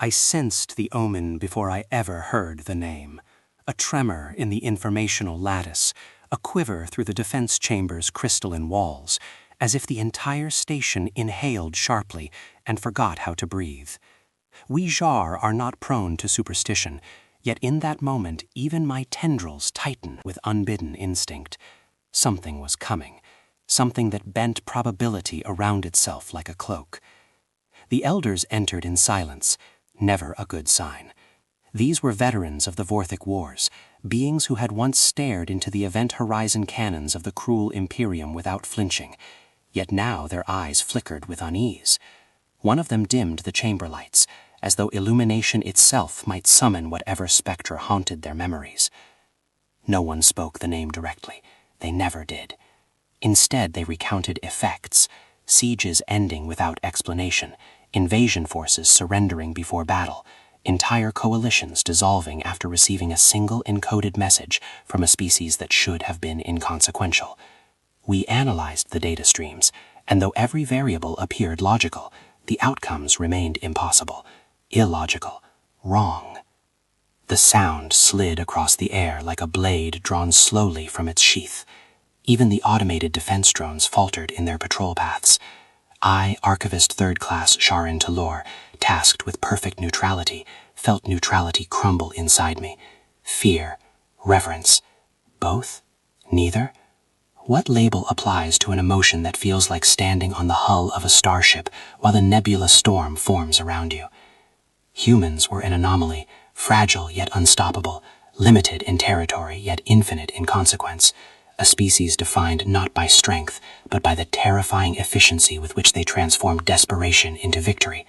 I sensed the omen before I ever heard the name. A tremor in the informational lattice, a quiver through the defense chamber's crystalline walls, as if the entire station inhaled sharply and forgot how to breathe. We Jar are not prone to superstition, yet in that moment even my tendrils tightened with unbidden instinct. Something was coming, something that bent probability around itself like a cloak. The elders entered in silence, never a good sign. These were veterans of the Vorthic Wars, beings who had once stared into the event horizon cannons of the cruel Imperium without flinching, yet now their eyes flickered with unease. One of them dimmed the chamber lights, as though illumination itself might summon whatever spectre haunted their memories. No one spoke the name directly. They never did. Instead, they recounted effects, sieges ending without explanation, invasion forces surrendering before battle, entire coalitions dissolving after receiving a single encoded message from a species that should have been inconsequential. We analyzed the data streams, and though every variable appeared logical, the outcomes remained impossible, illogical, wrong. The sound slid across the air like a blade drawn slowly from its sheath. Even the automated defense drones faltered in their patrol paths. I, Archivist 3rd Class Sharin Talor, tasked with perfect neutrality, felt neutrality crumble inside me. Fear, reverence, both? Neither? What label applies to an emotion that feels like standing on the hull of a starship while a nebula storm forms around you? Humans were an anomaly, fragile yet unstoppable, limited in territory yet infinite in consequence. A species defined not by strength, but by the terrifying efficiency with which they transformed desperation into victory.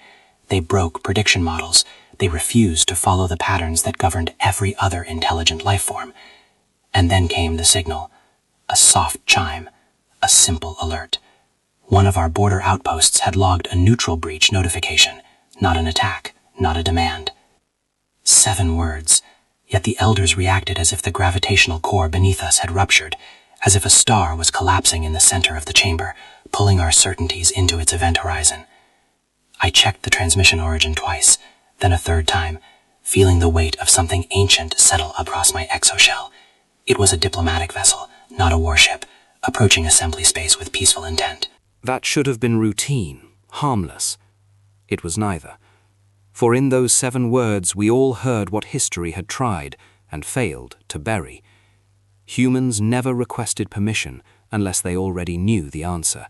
They broke prediction models. They refused to follow the patterns that governed every other intelligent life form. And then came the signal. A soft chime. A simple alert. One of our border outposts had logged a neutral breach notification. Not an attack. Not a demand. 7 words. Yet the elders reacted as if the gravitational core beneath us had ruptured, as if a star was collapsing in the center of the chamber, pulling our certainties into its event horizon. I checked the transmission origin twice, then a 3rd time, feeling the weight of something ancient settle across my exoshell. It was a diplomatic vessel, not a warship, approaching assembly space with peaceful intent. That should have been routine, harmless. It was neither. For in those 7 words we all heard what history had tried and failed to bury. Humans never requested permission unless they already knew the answer.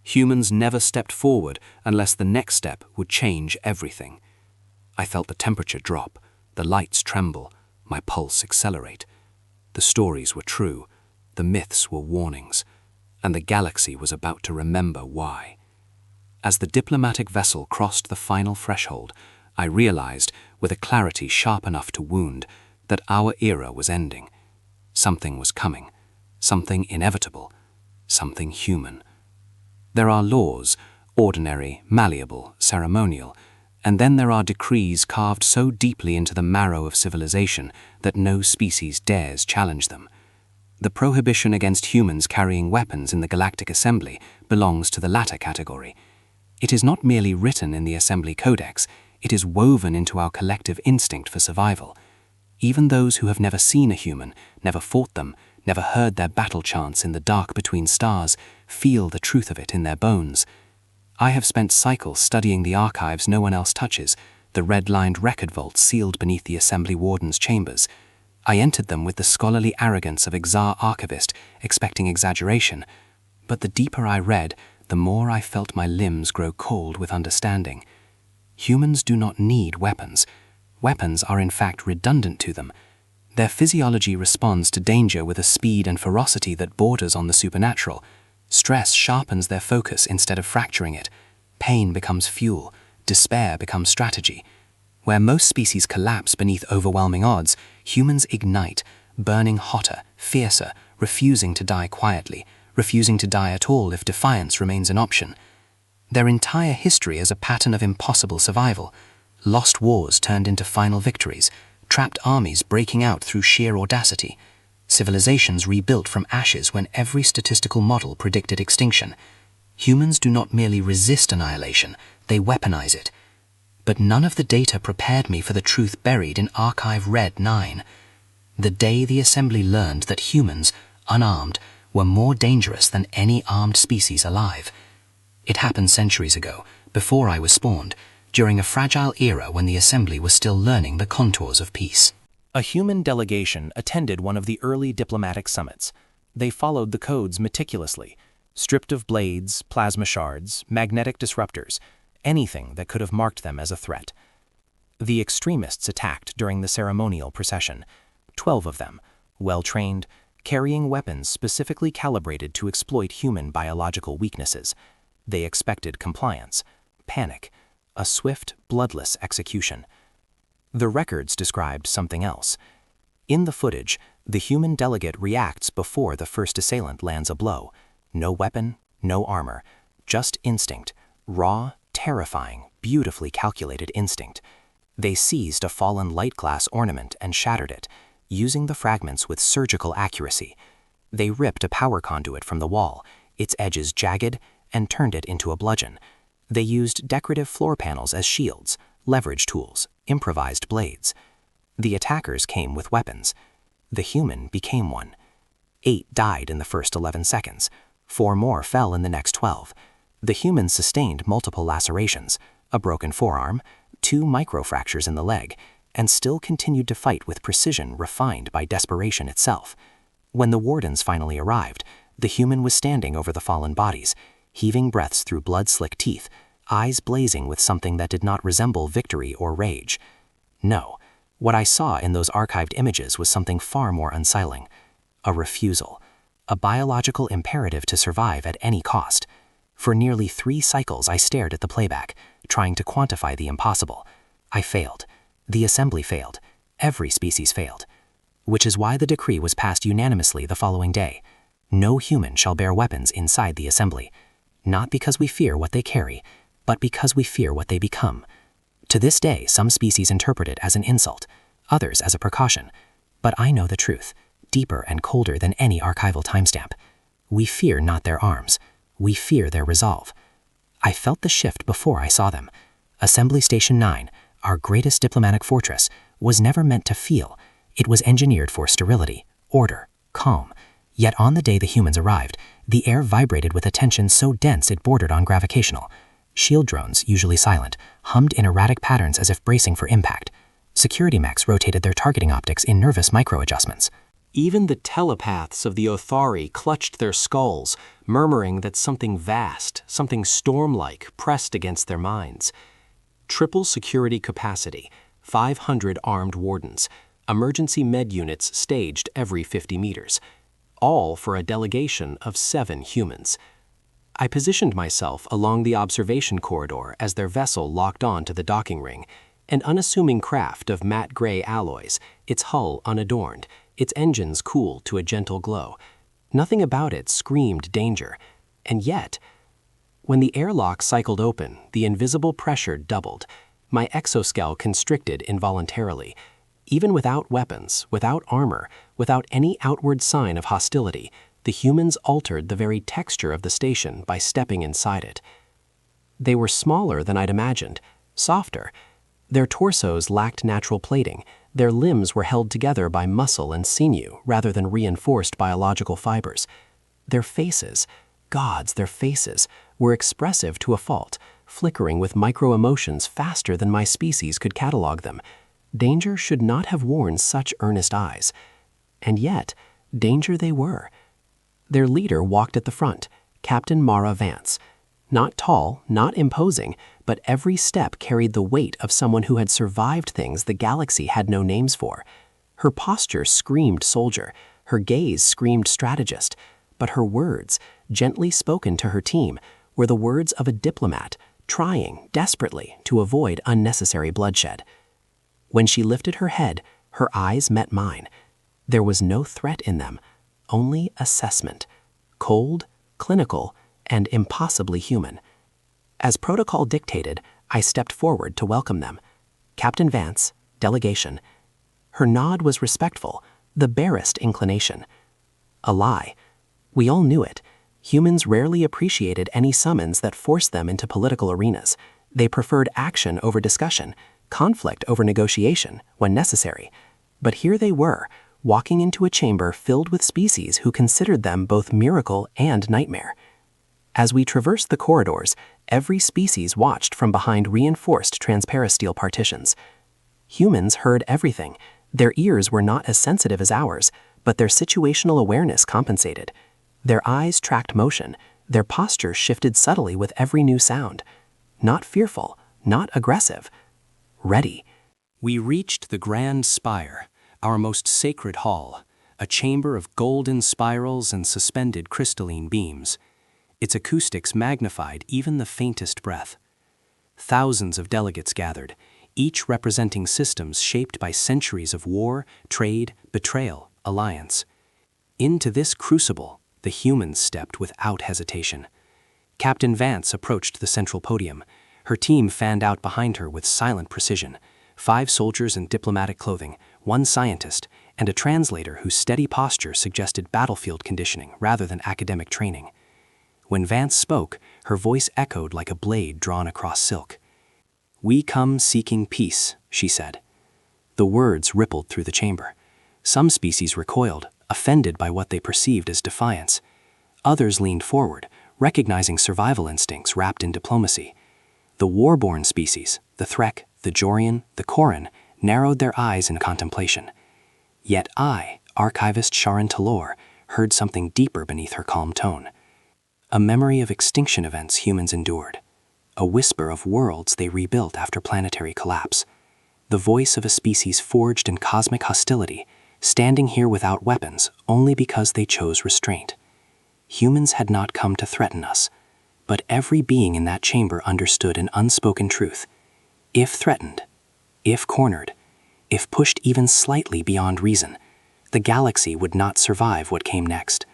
Humans never stepped forward unless the next step would change everything. I felt the temperature drop, the lights tremble, my pulse accelerate. The stories were true, the myths were warnings, and the galaxy was about to remember why. As the diplomatic vessel crossed the final threshold, I realized, with a clarity sharp enough to wound, that our era was ending. Something was coming, something inevitable, something human. There are laws, ordinary, malleable, ceremonial, and then there are decrees carved so deeply into the marrow of civilization that no species dares challenge them. The prohibition against humans carrying weapons in the Galactic Assembly belongs to the latter category. It is not merely written in the Assembly Codex, it is woven into our collective instinct for survival. Even those who have never seen a human, never fought them, never heard their battle chants in the dark between stars, feel the truth of it in their bones. I have spent cycles studying the archives no one else touches, the red-lined record vaults sealed beneath the Assembly Warden's chambers. I entered them with the scholarly arrogance of Exar Archivist, expecting exaggeration. But the deeper I read, the more I felt my limbs grow cold with understanding. Humans do not need weapons. Weapons are in fact redundant to them. Their physiology responds to danger with a speed and ferocity that borders on the supernatural. Stress sharpens their focus instead of fracturing it. Pain becomes fuel. Despair becomes strategy. Where most species collapse beneath overwhelming odds, humans ignite, burning hotter, fiercer, refusing to die quietly, refusing to die at all if defiance remains an option. Their entire history is a pattern of impossible survival. Lost wars turned into final victories, trapped armies breaking out through sheer audacity, civilizations rebuilt from ashes when every statistical model predicted extinction. Humans do not merely resist annihilation, they weaponize it. but none of the data prepared me for the truth buried in Archive Red 9. The day the Assembly learned that humans, unarmed, were more dangerous than any armed species alive. It happened centuries ago, before I was spawned, during a fragile era when the Assembly was still learning the contours of peace. A human delegation attended one of the early diplomatic summits. They followed the codes meticulously, stripped of blades, plasma shards, magnetic disruptors, anything that could have marked them as a threat. The extremists attacked during the ceremonial procession, 12 of them, well-trained, carrying weapons specifically calibrated to exploit human biological weaknesses. They expected compliance, panic, a swift, bloodless execution. The records described something else. In the footage, the human delegate reacts before the first assailant lands a blow. No weapon, no armor, just instinct, raw, terrifying, beautifully calculated instinct. They seized a fallen light glass ornament and shattered it, using the fragments with surgical accuracy. They ripped a power conduit from the wall, its edges jagged, and turned it into a bludgeon. They used decorative floor panels as shields, leverage tools, improvised blades. The attackers came with weapons. The human became one. 8 died in the first 11 seconds. 4 more fell in the next 12. The human sustained multiple lacerations, a broken forearm, 2 microfractures in the leg, and still continued to fight with precision refined by desperation itself. When the wardens finally arrived, the human was standing over the fallen bodies, heaving breaths through blood-slick teeth, eyes blazing with something that did not resemble victory or rage. No, what I saw in those archived images was something far more unsettling. A refusal, a biological imperative to survive at any cost. For nearly 3 cycles I stared at the playback, trying to quantify the impossible. I failed. The Assembly failed. Every species failed. Which is why the decree was passed unanimously the following day. No human shall bear weapons inside the Assembly. Not because we fear what they carry, but because we fear what they become. To this day, some species interpret it as an insult, others as a precaution. But I know the truth, deeper and colder than any archival timestamp. We fear not their arms. We fear their resolve. I felt the shift before I saw them. Assembly Station 9, our greatest diplomatic fortress, was never meant to feel. It was engineered for sterility, order, calm. Yet on the day the humans arrived, the air vibrated with a tension so dense it bordered on gravitational. Shield drones, usually silent, hummed in erratic patterns as if bracing for impact. Security mechs rotated their targeting optics in nervous micro-adjustments. Even the telepaths of the Othari clutched their skulls, murmuring that something vast, something storm-like, pressed against their minds. Triple security capacity, 500 armed wardens, emergency med units staged every 50 meters, all for a delegation of 7 humans. I positioned myself along the observation corridor as their vessel locked on to the docking ring, an unassuming craft of matte gray alloys, its hull unadorned, its engines cooled to a gentle glow. Nothing about it screamed danger, and yet, when the airlock cycled open, the invisible pressure doubled. My exoskeleton constricted involuntarily. Even without weapons, without armor, without any outward sign of hostility, the humans altered the very texture of the station by stepping inside it. They were smaller than I'd imagined, softer. Their torsos lacked natural plating. Their limbs were held together by muscle and sinew rather than reinforced biological fibers. Their faces, gods, their faces, were expressive to a fault, flickering with micro-emotions faster than my species could catalog them. Danger should not have worn such earnest eyes. And yet, danger they were. Their leader walked at the front, Captain Mara Vance. Not tall, not imposing, but every step carried the weight of someone who had survived things the galaxy had no names for. Her posture screamed soldier, her gaze screamed strategist, but her words, gently spoken to her team, were the words of a diplomat, trying, desperately, to avoid unnecessary bloodshed. When she lifted her head, her eyes met mine. There was no threat in them, only assessment, cold, clinical, and impossibly human. As protocol dictated, I stepped forward to welcome them. Captain Vance, delegation. Her nod was respectful, the barest inclination. A lie. We all knew it. Humans rarely appreciated any summons that forced them into political arenas. They preferred action over discussion, conflict over negotiation when necessary. But here they were, walking into a chamber filled with species who considered them both miracle and nightmare. As we traversed the corridors, every species watched from behind reinforced transparasteel partitions. Humans heard everything. Their ears were not as sensitive as ours, but their situational awareness compensated. Their eyes tracked motion. Their posture shifted subtly with every new sound. Not fearful, not aggressive. Ready. We reached the grand spire, our most sacred hall, a chamber of golden spirals and suspended crystalline beams. Its acoustics magnified even the faintest breath. Thousands of delegates gathered, each representing systems shaped by centuries of war, trade, betrayal, alliance. Into this crucible, the humans stepped without hesitation. Captain Vance approached the central podium. Her team fanned out behind her with silent precision. 5 soldiers in diplomatic clothing, 1 scientist, and a translator whose steady posture suggested battlefield conditioning rather than academic training. When Vance spoke, her voice echoed like a blade drawn across silk. "We come seeking peace," she said. The words rippled through the chamber. Some species recoiled, offended by what they perceived as defiance. Others leaned forward, recognizing survival instincts wrapped in diplomacy. The war-born species, the Threk, the Jorian, the Koran, narrowed their eyes in contemplation. Yet I, archivist Sharon Talor, heard something deeper beneath her calm tone. A memory of extinction events humans endured. A whisper of worlds they rebuilt after planetary collapse. The voice of a species forged in cosmic hostility, standing here without weapons only because they chose restraint. Humans had not come to threaten us, but every being in that chamber understood an unspoken truth. If threatened, if cornered, if pushed even slightly beyond reason, the galaxy would not survive what came next.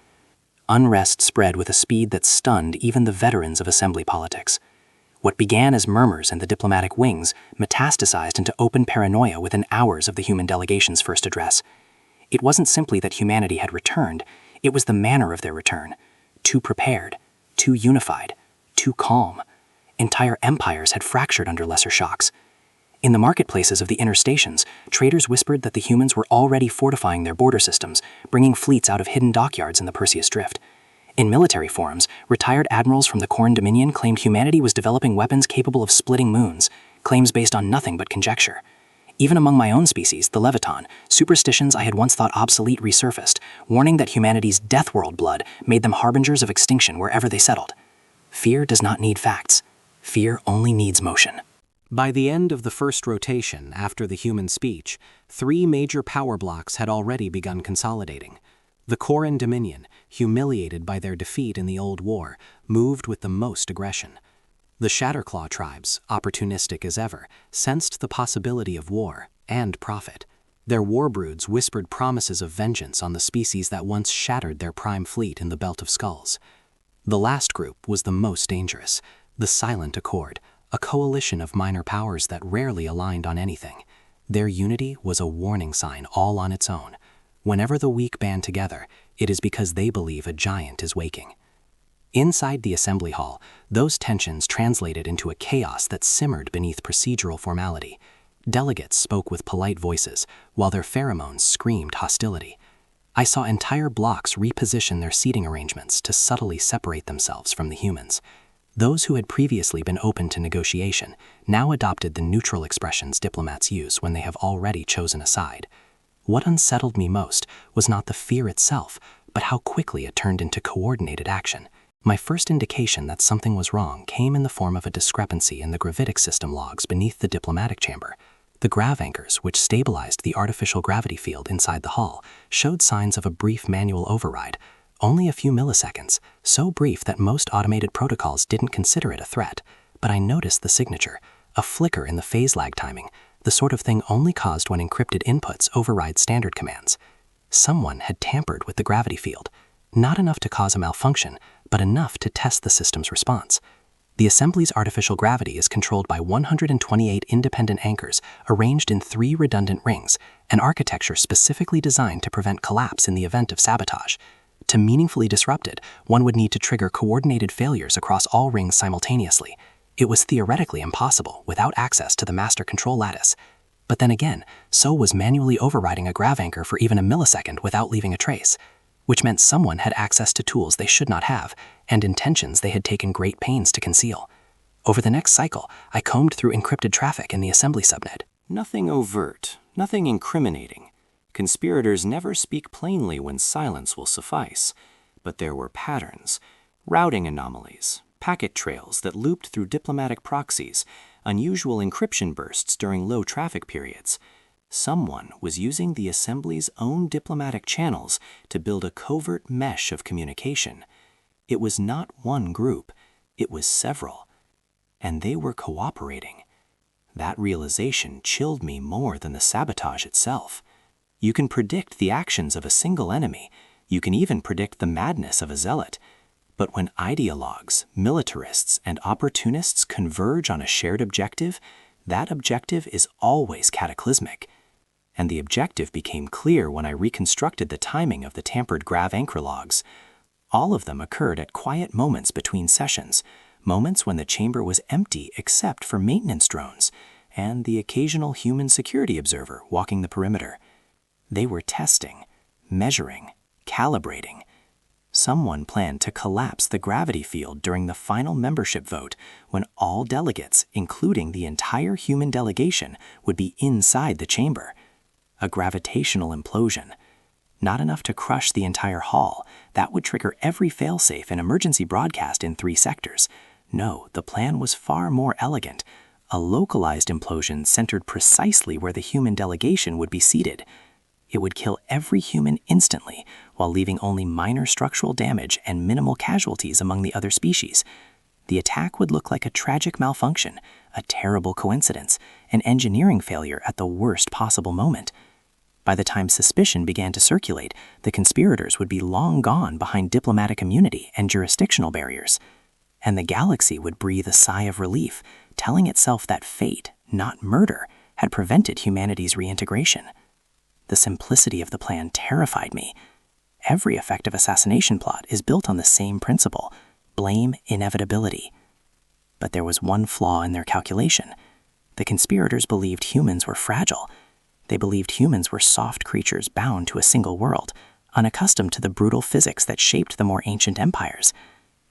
Unrest spread with a speed that stunned even the veterans of assembly politics. What began as murmurs in the diplomatic wings metastasized into open paranoia within hours of the human delegation's first address. It wasn't simply that humanity had returned, it was the manner of their return. Too prepared, too unified, too calm. Entire empires had fractured under lesser shocks. In the marketplaces of the inner stations, traders whispered that the humans were already fortifying their border systems, bringing fleets out of hidden dockyards in the Perseus Drift. In military forums, retired admirals from the Corn Dominion claimed humanity was developing weapons capable of splitting moons, claims based on nothing but conjecture. Even among my own species, the Leviton, superstitions I had once thought obsolete resurfaced, warning that humanity's death world blood made them harbingers of extinction wherever they settled. Fear does not need facts. Fear only needs motion. By the end of the first rotation after the human speech, 3 major power blocks had already begun consolidating. The Koran Dominion, humiliated by their defeat in the Old War, moved with the most aggression. The Shatterclaw tribes, opportunistic as ever, sensed the possibility of war and profit. Their warbroods whispered promises of vengeance on the species that once shattered their prime fleet in the Belt of Skulls. The last group was the most dangerous, the Silent Accord, a coalition of minor powers that rarely aligned on anything. Their unity was a warning sign all on its own. Whenever the weak band together, it is because they believe a giant is waking. Inside the assembly hall, those tensions translated into a chaos that simmered beneath procedural formality. Delegates spoke with polite voices, while their pheromones screamed hostility. I saw entire blocks reposition their seating arrangements to subtly separate themselves from the humans. Those who had previously been open to negotiation now adopted the neutral expressions diplomats use when they have already chosen a side. What unsettled me most was not the fear itself, but how quickly it turned into coordinated action. My first indication that something was wrong came in the form of a discrepancy in the gravitic system logs beneath the diplomatic chamber. The grav anchors, which stabilized the artificial gravity field inside the hall, showed signs of a brief manual override. Only a few milliseconds, so brief that most automated protocols didn't consider it a threat. But I noticed the signature, a flicker in the phase lag timing, the sort of thing only caused when encrypted inputs override standard commands. Someone had tampered with the gravity field, not enough to cause a malfunction, but enough to test the system's response. The Assembly's artificial gravity is controlled by 128 independent anchors arranged in 3 redundant rings, an architecture specifically designed to prevent collapse in the event of sabotage. To meaningfully disrupt it, one would need to trigger coordinated failures across all rings simultaneously. It was theoretically impossible without access to the master control lattice. But then again, so was manually overriding a grav anchor for even a millisecond without leaving a trace, which meant someone had access to tools they should not have and intentions they had taken great pains to conceal. Over the next cycle, I combed through encrypted traffic in the assembly subnet. Nothing overt, nothing incriminating. Conspirators never speak plainly when silence will suffice. But there were patterns, routing anomalies, packet trails that looped through diplomatic proxies, unusual encryption bursts during low traffic periods. Someone was using the Assembly's own diplomatic channels to build a covert mesh of communication. It was not one group, it was several. And they were cooperating. That realization chilled me more than the sabotage itself. You can predict the actions of a single enemy. You can even predict the madness of a zealot. But when ideologues, militarists, and opportunists converge on a shared objective, that objective is always cataclysmic. And the objective became clear when I reconstructed the timing of the tampered grav anchor logs. All of them occurred at quiet moments between sessions, moments when the chamber was empty except for maintenance drones and the occasional human security observer walking the perimeter. They were testing, measuring, calibrating. Someone planned to collapse the gravity field during the final membership vote when all delegates, including the entire human delegation, would be inside the chamber. A gravitational implosion. Not enough to crush the entire hall. That would trigger every failsafe and emergency broadcast in 3 sectors. No, the plan was far more elegant. A localized implosion centered precisely where the human delegation would be seated. It would kill every human instantly, while leaving only minor structural damage and minimal casualties among the other species. The attack would look like a tragic malfunction, a terrible coincidence, an engineering failure at the worst possible moment. By the time suspicion began to circulate, the conspirators would be long gone behind diplomatic immunity and jurisdictional barriers. And the galaxy would breathe a sigh of relief, telling itself that fate, not murder, had prevented humanity's reintegration. The simplicity of the plan terrified me. Every effective assassination plot is built on the same principle: blame inevitability. But there was one flaw in their calculation. The conspirators believed humans were fragile. They believed humans were soft creatures bound to a single world, unaccustomed to the brutal physics that shaped the more ancient empires.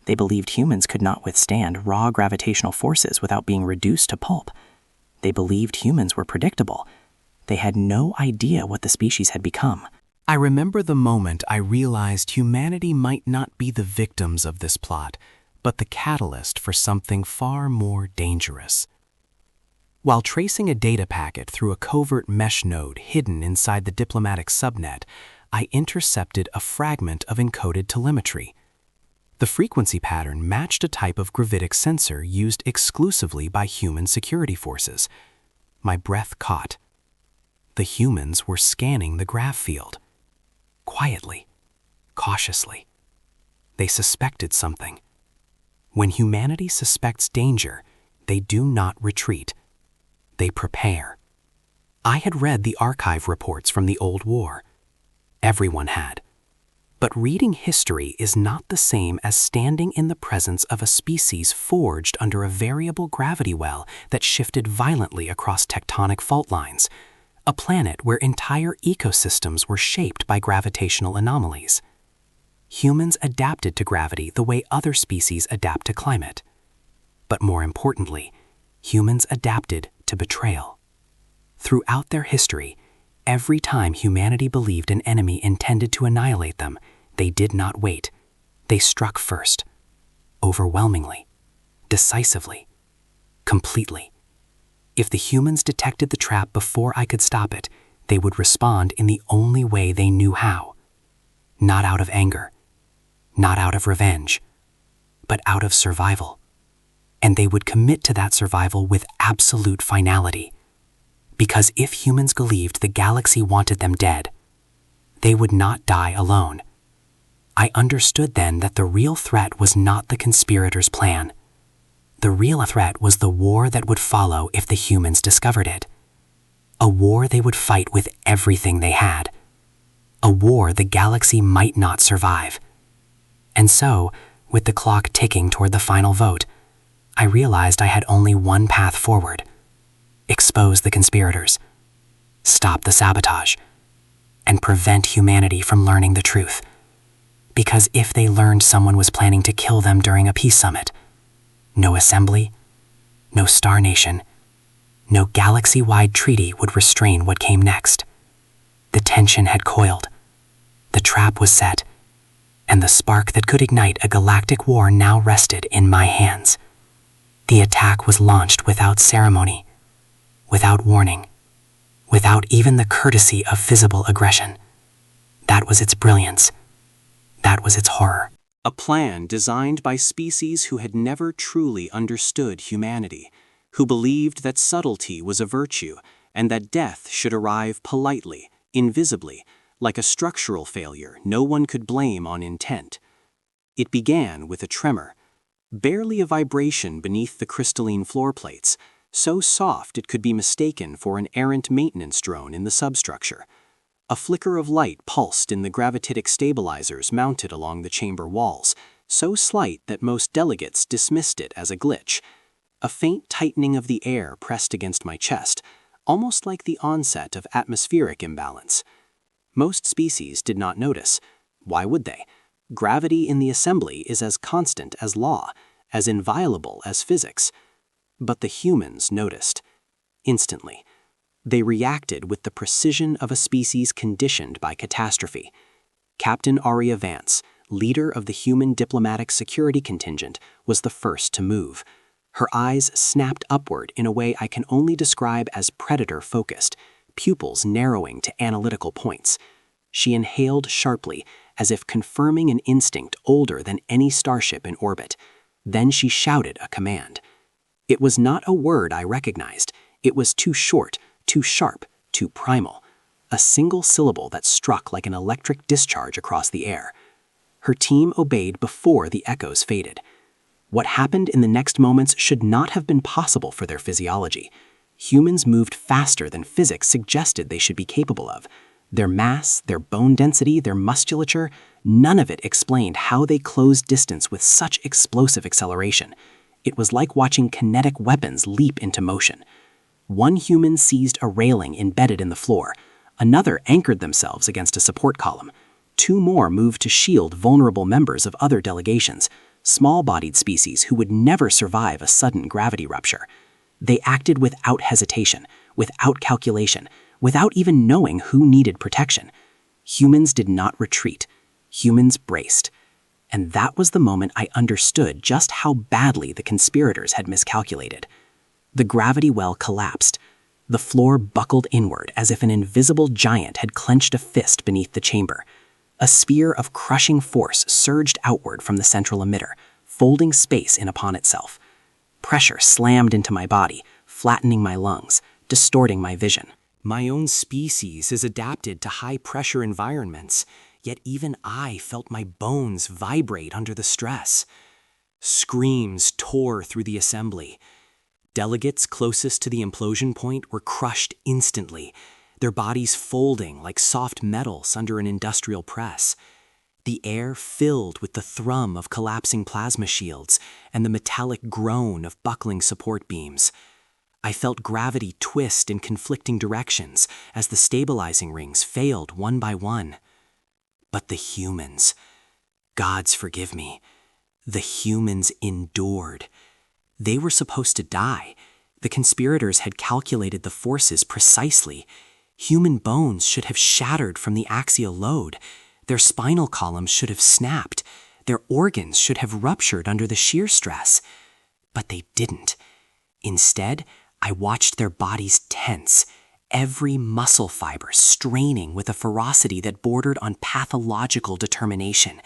They believed humans could not withstand raw gravitational forces without being reduced to pulp. They believed humans were predictable. They had no idea what the species had become. I remember the moment I realized humanity might not be the victims of this plot, but the catalyst for something far more dangerous. While tracing a data packet through a covert mesh node hidden inside the diplomatic subnet, I intercepted a fragment of encoded telemetry. The frequency pattern matched a type of gravitic sensor used exclusively by human security forces. My breath caught. The humans were scanning the grav field. Quietly, cautiously. They suspected something. When humanity suspects danger, they do not retreat. They prepare. I had read the archive reports from the old war. Everyone had. But reading history is not the same as standing in the presence of a species forged under a variable gravity well that shifted violently across tectonic fault lines, a planet where entire ecosystems were shaped by gravitational anomalies. Humans adapted to gravity the way other species adapt to climate. But more importantly, humans adapted to betrayal. Throughout their history, every time humanity believed an enemy intended to annihilate them, they did not wait. They struck first, overwhelmingly, decisively, completely. If the humans detected the trap before I could stop it, they would respond in the only way they knew how. Not out of anger, not out of revenge, but out of survival. And they would commit to that survival with absolute finality. Because if humans believed the galaxy wanted them dead, they would not die alone. I understood then that the real threat was not the conspirators' plan. The real threat was the war that would follow if the humans discovered it. A war they would fight with everything they had. A war the galaxy might not survive. And so, with the clock ticking toward the final vote, I realized I had only one path forward: expose the conspirators, stop the sabotage, and prevent humanity from learning the truth. Because if they learned someone was planning to kill them during a peace summit, no assembly, no Star Nation, no galaxy-wide treaty would restrain what came next. The tension had coiled, the trap was set, and the spark that could ignite a galactic war now rested in my hands. The attack was launched without ceremony, without warning, without even the courtesy of visible aggression. That was its brilliance. That was its horror. A plan designed by species who had never truly understood humanity, who believed that subtlety was a virtue and that death should arrive politely, invisibly, like a structural failure no one could blame on intent. It began with a tremor, barely a vibration beneath the crystalline floor plates, so soft it could be mistaken for an errant maintenance drone in the substructure. A flicker of light pulsed in the gravitic stabilizers mounted along the chamber walls, so slight that most delegates dismissed it as a glitch. A faint tightening of the air pressed against my chest, almost like the onset of atmospheric imbalance. Most species did not notice. Why would they? Gravity in the assembly is as constant as law, as inviolable as physics. But the humans noticed. Instantly. They reacted with the precision of a species conditioned by catastrophe. Captain Aria Vance, leader of the human diplomatic security contingent, was the first to move. Her eyes snapped upward in a way I can only describe as predator-focused, pupils narrowing to analytical points. She inhaled sharply, as if confirming an instinct older than any starship in orbit. Then she shouted a command. It was not a word I recognized. It was too short, too sharp, too primal. A single syllable that struck like an electric discharge across the air. Her team obeyed before the echoes faded. What happened in the next moments should not have been possible for their physiology. Humans moved faster than physics suggested they should be capable of. Their mass, their bone density, their musculature, none of it explained how they closed distance with such explosive acceleration. It was like watching kinetic weapons leap into motion. One human seized a railing embedded in the floor. Another anchored themselves against a support column. Two more moved to shield vulnerable members of other delegations, small-bodied species who would never survive a sudden gravity rupture. They acted without hesitation, without calculation, without even knowing who needed protection. Humans did not retreat. Humans braced. And that was the moment I understood just how badly the conspirators had miscalculated. The gravity well collapsed. The floor buckled inward as if an invisible giant had clenched a fist beneath the chamber. A sphere of crushing force surged outward from the central emitter, folding space in upon itself. Pressure slammed into my body, flattening my lungs, distorting my vision. My own species is adapted to high-pressure environments, yet even I felt my bones vibrate under the stress. Screams tore through the assembly. Delegates closest to the implosion point were crushed instantly, their bodies folding like soft metals under an industrial press. The air filled with the thrum of collapsing plasma shields and the metallic groan of buckling support beams. I felt gravity twist in conflicting directions as the stabilizing rings failed one by one. But the humans, gods forgive me, the humans endured. They were supposed to die. The conspirators had calculated the forces precisely. Human bones should have shattered from the axial load. Their spinal columns should have snapped. Their organs should have ruptured under the shear stress. But they didn't. Instead, I watched their bodies tense, every muscle fiber straining with a ferocity that bordered on pathological determination.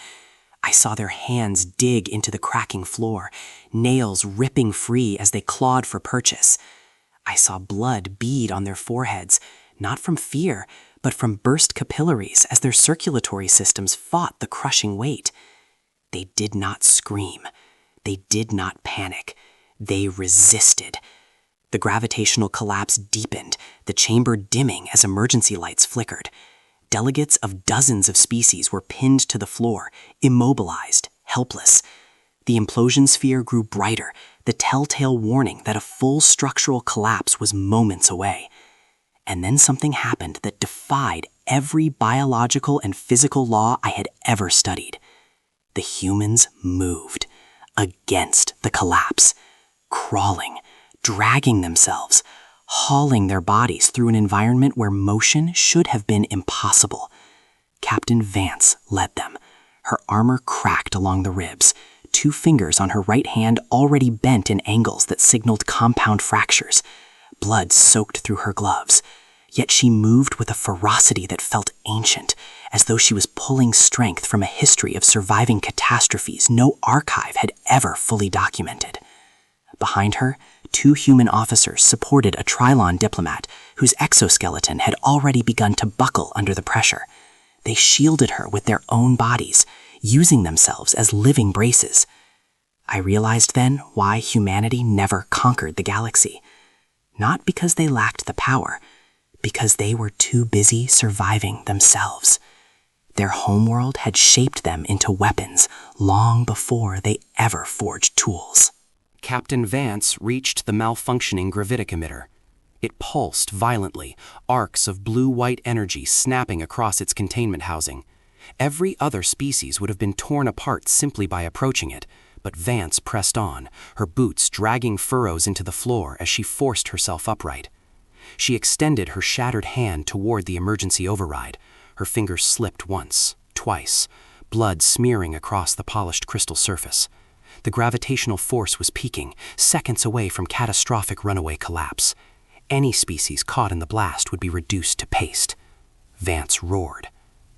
I saw their hands dig into the cracking floor, nails ripping free as they clawed for purchase. I saw blood bead on their foreheads, not from fear, but from burst capillaries as their circulatory systems fought the crushing weight. They did not scream. They did not panic. They resisted. The gravitational collapse deepened, the chamber dimming as emergency lights flickered. Delegates of dozens of species were pinned to the floor, immobilized, helpless. The implosion sphere grew brighter, the telltale warning that a full structural collapse was moments away. And then something happened that defied every biological and physical law I had ever studied. The humans moved against the collapse, crawling, dragging themselves, hauling their bodies through an environment where motion should have been impossible. Captain Vance led them. Her armor cracked along the ribs, 2 fingers on her right hand already bent in angles that signaled compound fractures. Blood soaked through her gloves. Yet she moved with a ferocity that felt ancient, as though she was pulling strength from a history of surviving catastrophes no archive had ever fully documented. Behind her, 2 human officers supported a Trilon diplomat whose exoskeleton had already begun to buckle under the pressure. They shielded her with their own bodies, using themselves as living braces. I realized then why humanity never conquered the galaxy. Not because they lacked the power, because they were too busy surviving themselves. Their homeworld had shaped them into weapons long before they ever forged tools. Captain Vance reached the malfunctioning gravitic emitter. It pulsed violently, arcs of blue-white energy snapping across its containment housing. Every other species would have been torn apart simply by approaching it, but Vance pressed on, her boots dragging furrows into the floor as she forced herself upright. She extended her shattered hand toward the emergency override. Her fingers slipped once, twice, blood smearing across the polished crystal surface. The gravitational force was peaking, seconds away from catastrophic runaway collapse. Any species caught in the blast would be reduced to paste. Vance roared.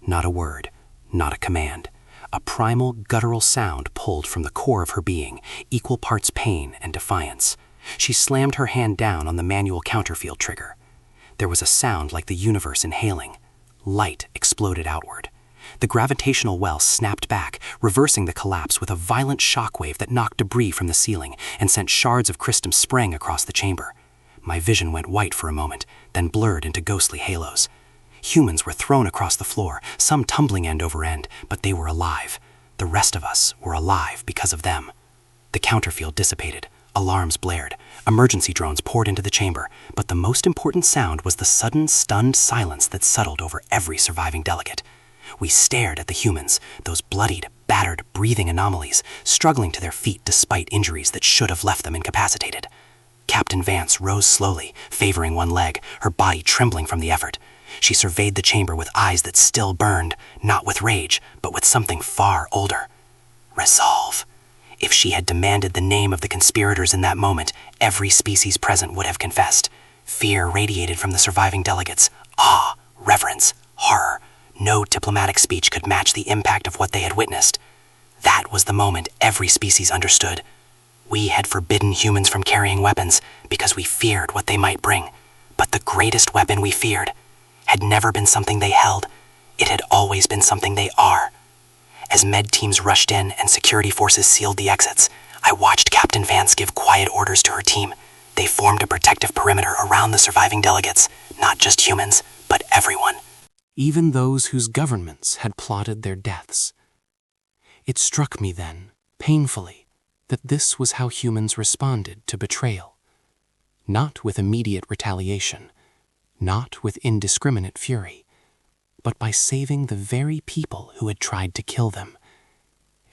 Not a word, not a command. A primal, guttural sound pulled from the core of her being, equal parts pain and defiance. She slammed her hand down on the manual counterfield trigger. There was a sound like the universe inhaling. Light exploded outward. The gravitational well snapped back, reversing the collapse with a violent shockwave that knocked debris from the ceiling and sent shards of crystal spraying across the chamber. My vision went white for a moment, then blurred into ghostly halos. Humans were thrown across the floor, some tumbling end over end, but they were alive. The rest of us were alive because of them. The counterfield dissipated. Alarms blared. Emergency drones poured into the chamber, but the most important sound was the sudden, stunned silence that settled over every surviving delegate. We stared at the humans, those bloodied, battered, breathing anomalies, struggling to their feet despite injuries that should have left them incapacitated. Captain Vance rose slowly, favoring one leg, her body trembling from the effort. She surveyed the chamber with eyes that still burned, not with rage, but with something far older. Resolve. If she had demanded the name of the conspirators in that moment, every species present would have confessed. Fear radiated from the surviving delegates. Awe, reverence, horror. No diplomatic speech could match the impact of what they had witnessed. That was the moment every species understood. We had forbidden humans from carrying weapons because we feared what they might bring. But the greatest weapon we feared had never been something they held. It had always been something they are. As med teams rushed in and security forces sealed the exits, I watched Captain Vance give quiet orders to her team. They formed a protective perimeter around the surviving delegates, not just humans, but everyone. Even those whose governments had plotted their deaths. It struck me then, painfully, that this was how humans responded to betrayal. Not with immediate retaliation, not with indiscriminate fury, but by saving the very people who had tried to kill them.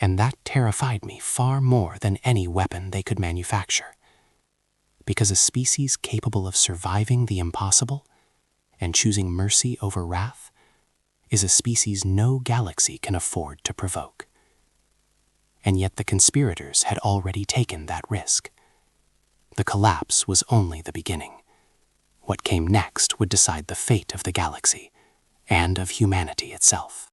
And that terrified me far more than any weapon they could manufacture. Because a species capable of surviving the impossible and choosing mercy over wrath is a species no galaxy can afford to provoke. And yet the conspirators had already taken that risk. The collapse was only the beginning. What came next would decide the fate of the galaxy and of humanity itself.